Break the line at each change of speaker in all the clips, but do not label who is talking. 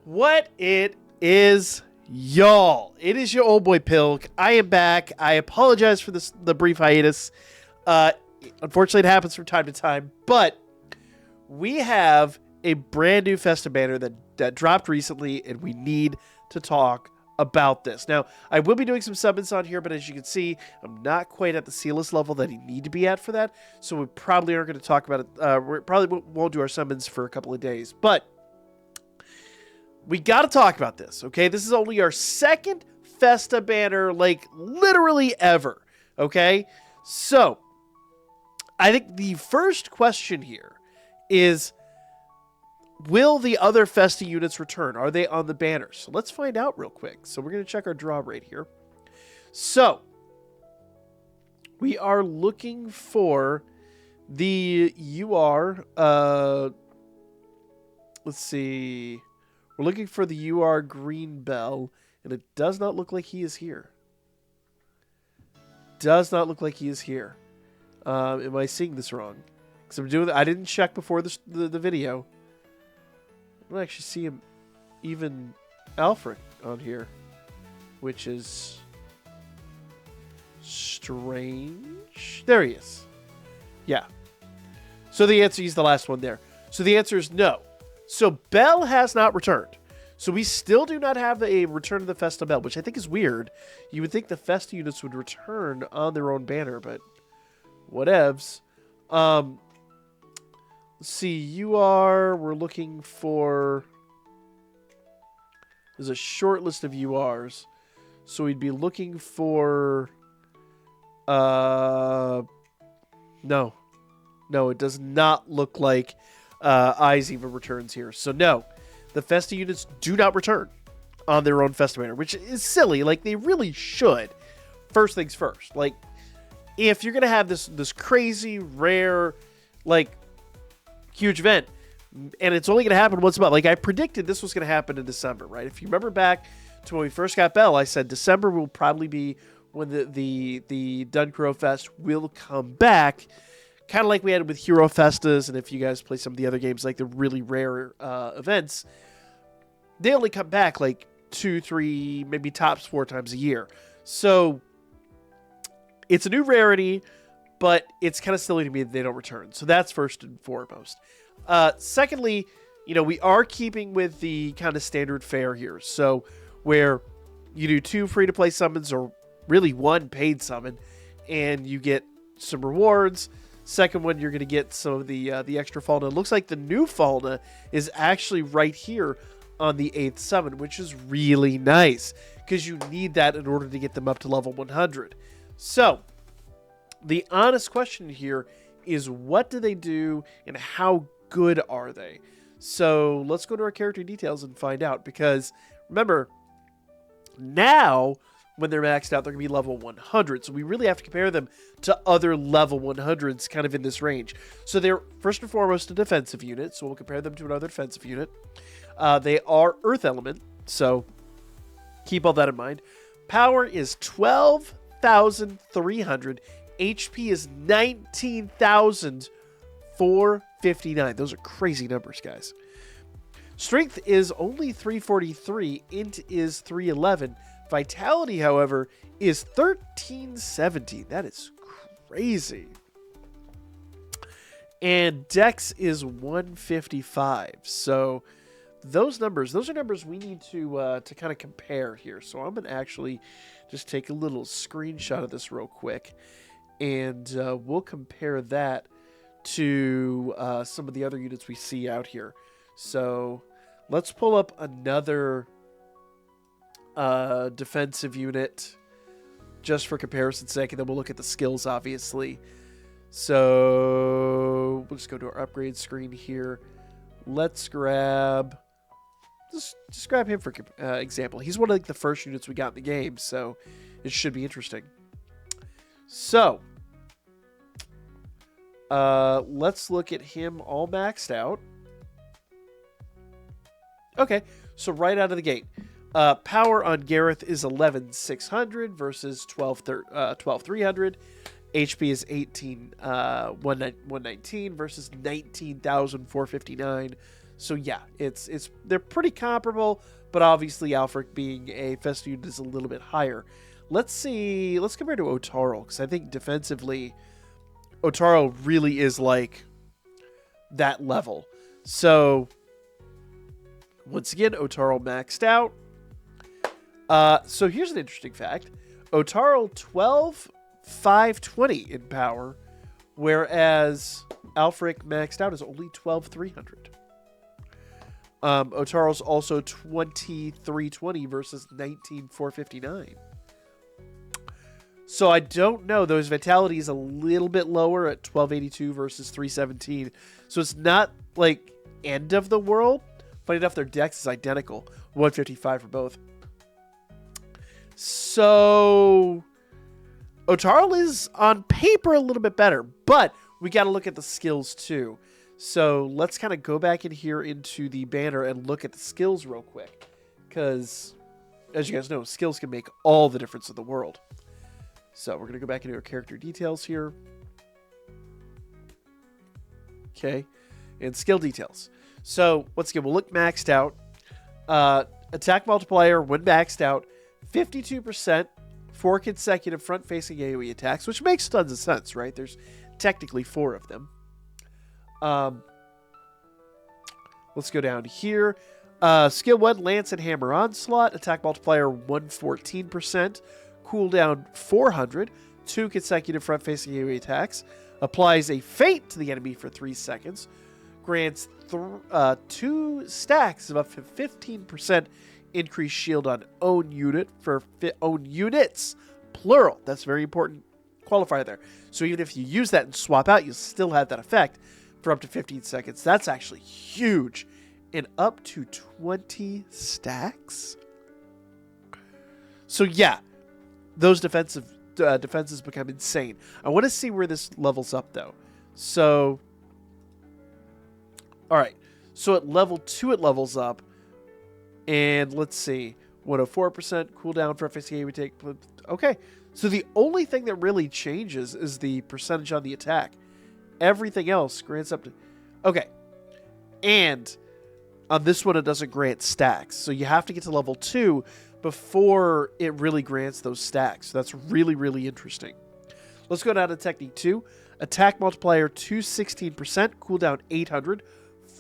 What it is, y'all. It is your old boy Pilk. I am back. I apologize for the brief hiatus. Unfortunately, it happens from time to time, but we have a brand new Festa banner that dropped recently, and we need to talk about this. Now, I will be doing some summons on here, but as you can see, I'm not quite at the C-list level that you need to be at for that, so we probably aren't going to talk about it. We probably won't do our summons for a couple of days, but we got to talk about this, okay? This is only our second Festa banner, like, literally ever, okay? So, I think the first question here is, will the other Festa units return? Are they on the banner? So let's find out real quick. So we're going to check our draw rate here. So we are looking for the UR. Let's see. We're looking for the UR Green Bell, and it does not look like he is here. Does not look like he is here. Am I seeing this wrong? Because I'm doing. I didn't check before the video. I don't actually see him, even Alfrigg on here, which is strange. There he is. Yeah. So the answer, he's the last one there. So the answer is no. So Bell has not returned. So we still do not have a return of the Festa Bell, which I think is weird. You would think the Festa units would return on their own banner, but whatevs. Let's see, we're looking for, there's a short list of URs. So we'd be looking for, no, it does not look like Eyes even returns here. So no, the Festa units do not return on their own Festa banner, which is silly. Like, they really should. First things first. Like, if you're going to have this crazy, rare, like, huge event, and it's only going to happen once a month. Like, I predicted this was going to happen in December, right? If you remember back to when we first got Bell, I said December will probably be when the danchro Fest will come back, kind of like we had with Hero Festas, and if you guys play some of the other games, like the really rare events, they only come back like 2, 3, maybe tops 4 times a year. So it's a new rarity, but it's kind of silly to me that they don't return. So that's first and foremost. Secondly, we are keeping with the kind of standard fare here. So where you do 2 free-to-play summons, or really 1 paid summon, and you get some rewards. Second one, you're going to get some of the extra Falna. It looks like the new Falna is actually right here on the 8th summon, which is really nice, because you need that in order to get them up to level 100. So the honest question here is, what do they do and how good are they? So let's go to our character details and find out, because remember, now when they're maxed out, they're going to be level 100. So we really have to compare them to other level 100s kind of in this range. So they're first and foremost a defensive unit. So we'll compare them to another defensive unit. They are Earth Element. So keep all that in mind. Power is 12,300. HP is 19,459. Those are crazy numbers, guys. Strength is only 343. Int is 311. Vitality, however, is 1370. That is crazy. And Dex is 155. So those are numbers we need to kind of compare here. So I'm going to actually just take a little screenshot of this real quick, and we'll compare that to some of the other units we see out here. So let's pull up another defensive unit just for comparison's sake, and then we'll look at the skills, obviously. So we'll just go to our upgrade screen here. Let's grab, just grab him for example. He's one of like the first units we got in the game, so it should be interesting. So let's look at him all maxed out. Okay, so right out of the gate, power on Gareth is 11,600 versus 12,300. HP is 119 versus 19,459. So yeah, they're pretty comparable, but obviously Alfrigg being a Festa unit is a little bit higher. Let's see. Let's compare to Otaro, because I think defensively, Otaro really is like that level. So once again, Otaro maxed out. So here's an interesting fact. Otaro 12,520 in power, whereas Alfrigg maxed out is only 12,300. Otaro's also 2320 versus 19,459. So I don't know. Those vitality is a little bit lower at 1282 versus 317. So it's not like end of the world. Funny enough, their dex is identical. 155 for both. So Otaro is on paper a little bit better, but we got to look at the skills too. So let's kind of go back in here into the banner and look at the skills real quick. Because as you guys know, skills can make all the difference in the world. So we're going to go back into our character details here. Okay. And skill details. So once again, we'll look maxed out. Attack multiplier when maxed out. 52% for consecutive front-facing AoE attacks, which makes tons of sense, right? There's technically 4 of them. Let's go down here. Skill 1, Lance and Hammer Onslaught. Attack multiplier 114%. Cooldown 400. 2 consecutive front-facing AoE attacks. Applies a feint to the enemy for 3 seconds. Grants 2 stacks of up to 15% increased shield on own unit for own units. Plural. That's very important qualifier there. So even if you use that and swap out, you still have that effect for up to 15 seconds. That's actually huge. And up to 20 stacks. So yeah, those defenses become insane. I want to see where this levels up though. So, all right. So at level 2, it levels up. And let's see, 104% cooldown for FSCA we take. Okay, so the only thing that really changes is the percentage on the attack. Everything else grants up to... Okay, and on this one, it doesn't grant stacks. So you have to get to level 2 before it really grants those stacks. So that's really, really interesting. Let's go down to Technique 2. Attack multiplier 216%, cooldown 800.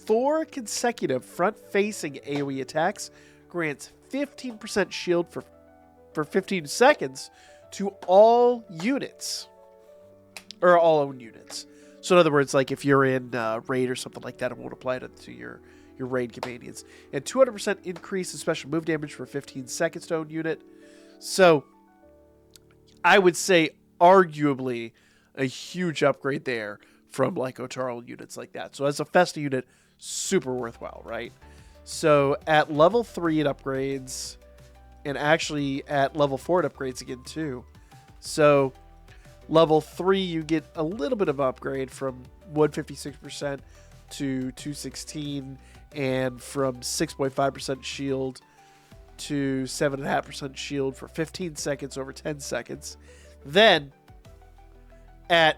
4 consecutive front-facing AoE attacks grants 15% shield for 15 seconds to all units. Or all own units. So in other words, like if you're in raid or something like that, it won't apply to your raid companions. And 200% increase in special move damage for 15 seconds to own unit. So I would say arguably a huge upgrade there from like Otaro units like that. So as a Festa unit, super worthwhile, right? So at level 3 it upgrades, and actually at level 4 it upgrades again too. So level 3 you get a little bit of upgrade from 156% to 216, and from 6.5% shield to 7.5% shield for 15 seconds over 10 seconds. Then at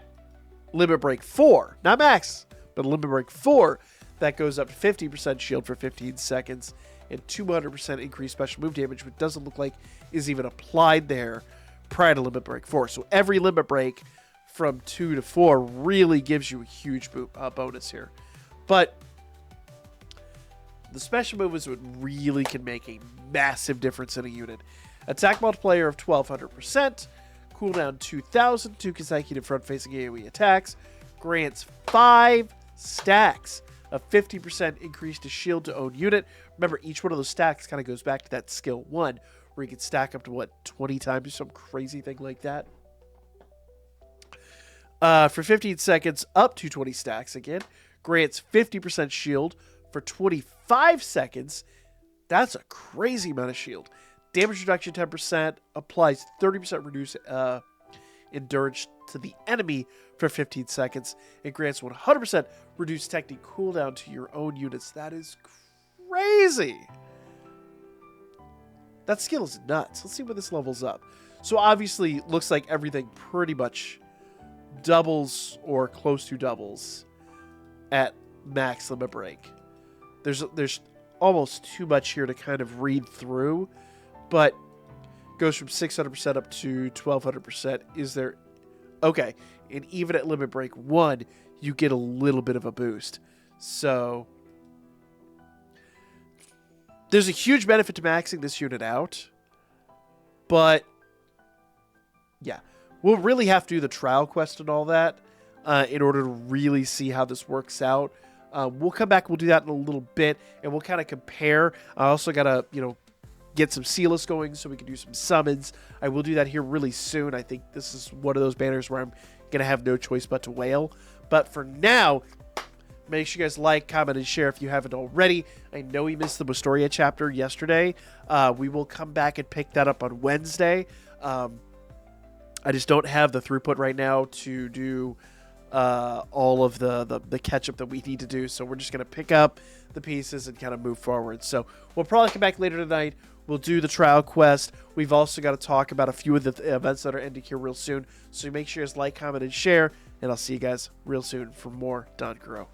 Limit Break 4, not max, but Limit Break 4, that goes up to 50% shield for 15 seconds and 200% increased special move damage, which doesn't look like is even applied there prior to Limit Break 4. So every Limit Break from 2 to 4 really gives you a huge bonus here. But the special moves really can make a massive difference in a unit. Attack multiplier of 1200%, cooldown 2000, 2 consecutive front-facing AoE attacks, grants 5 stacks. A 50% increase to shield to own unit. Remember, each one of those stacks kind of goes back to that skill 1, where you can stack up to, what, 20 times or some crazy thing like that. For 15 seconds, up to 20 stacks again. Grants 50% shield for 25 seconds. That's a crazy amount of shield. Damage reduction 10%. Applies 30% reduced endurance to the enemy for 15 seconds. It grants 100% reduced technique cooldown to your own units. That is crazy. That skill is nuts. Let's see where this levels up. So obviously, looks like everything pretty much doubles or close to doubles at max Limit Break. There's almost too much here to kind of read through, but goes from 600% up to 1200%. Is there... Okay, and even at Limit Break 1, you get a little bit of a boost. So there's a huge benefit to maxing this unit out, but yeah, we'll really have to do the trial quest and all that in order to really see how this works out. We'll come back, we'll do that in a little bit, and we'll kind of compare. I also got to, get some Sealess going so we can do some summons. I will do that here really soon. I think this is one of those banners where I'm going to have no choice but to wail. But for now, make sure you guys like, comment, and share if you haven't already. I know we missed the Wisteria chapter yesterday. We will come back and pick that up on Wednesday. I just don't have the throughput right now to do all of the catch-up that we need to do. So we're just going to pick up the pieces and kind of move forward. So we'll probably come back later tonight. We'll do the trial quest. We've also got to talk about a few of the events that are ending here real soon. So make sure you guys like, comment, and share. And I'll see you guys real soon for more danchro.